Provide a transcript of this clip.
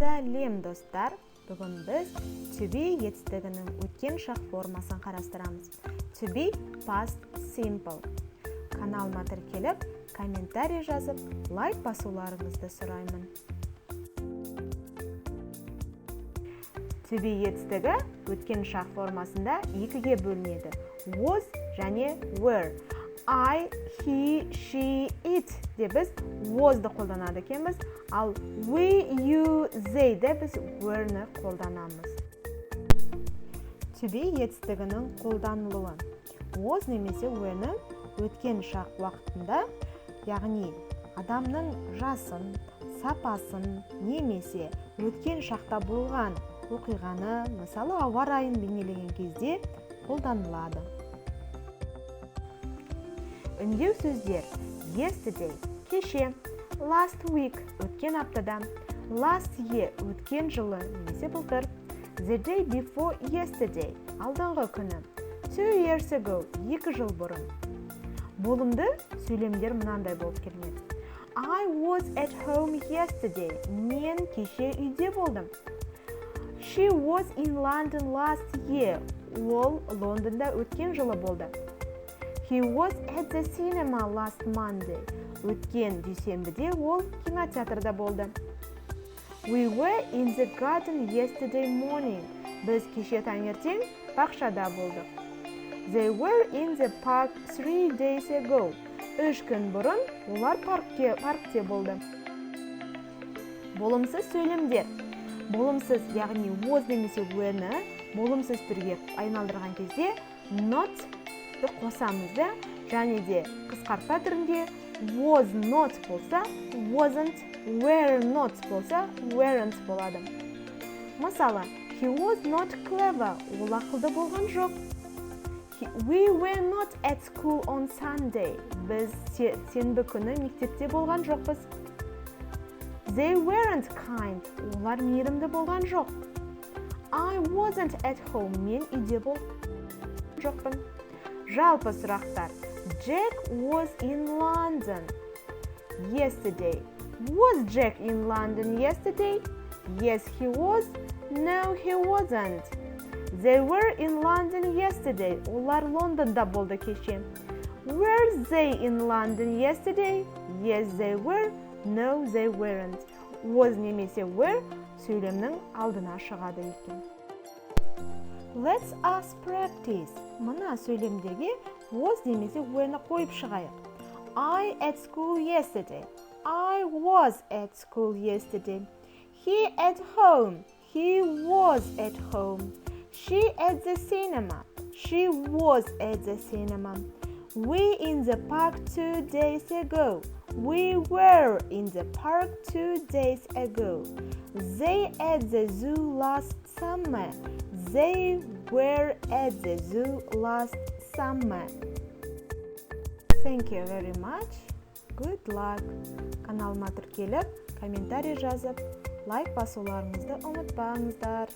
Сәлем достар, бүгін біз to be етістігінің өткен шақ формасын қарастырамыз. To be past simple. Каналыма тіркеліп, комментарий жазып, лайк басуларыңызды сұраймын. To be етістігі өткен шақ формасында екіге бөлінеді. Was және were. I, he, she, it де біз was'ды қолданады екенбіз, ал we, you, they де біз were'ні қолданамыз. To be етістігінің қолданылуы. Was немесе were'ні өткен шақ уақытында, яғни адамның жасын, сапасын немесе өткен шақта болған оқиғаны, мысалы ауа райын бейнелеген кезде қолданылады. Үндеу сөздер: yesterday кеше, last week өткен аптада, last year өткен жылы немесе былтыр, the day before yesterday алдыңғы күні, 2 years ago 2 жыл бұрын. Болымды сөйлемдер мынандай болып келмеді. I was at home yesterday. Мен кеше үйде болдым. She was in London last year. Ол Лондонда өткен жылы болды. He was at the cinema last Monday. Өткен дүйсенбіде ол кинотеатрда болды. We were in the garden yesterday morning. Біз кеше таңертең бақшада болдық. They were in the park 3 days ago. 3 күн бұрын олар паркте болды. Болымсыз сөйлемдер. Болымсыз, яғни was немесе were'ні болымсыз түрге айналдырған кезде not қосамыз да, және де қысқартпа түрінде was not болса wasn't, were not болса weren't болады. Мысалы, he was not clever. Ол ақылды болған жоқ. We were not at school on Sunday. Біз сенбі күні мектепте болған жоқпыз. They weren't kind. Олар мейірімді болған жоқ. I wasn't at home. Мен үйде болған жоқпын. Жалпы сұрақтар. Jack was in London yesterday. Was Jack in London yesterday? Yes, he was. No, he wasn't. They were in London yesterday. Олар Лондонда болды кеше. Were they in London yesterday? Yes, they were. No, they weren't. Was немесе were сөйлемнің алдына шығады екен. Let's us practice. Мына сөйлемдерге was немесе were'ні қойып шығайық. I at school yesterday. I was at school yesterday. He at home. He was at home. She at the cinema. She was at the cinema. We in the park 2 days ago. We were in the park 2 days ago. They at the zoo last summer. They were at the zoo last summer. Thank you very much. Good luck. Каналыма тіркеліп, комментарий жазып, лайк басуларыңызды ұмытпаңыздар.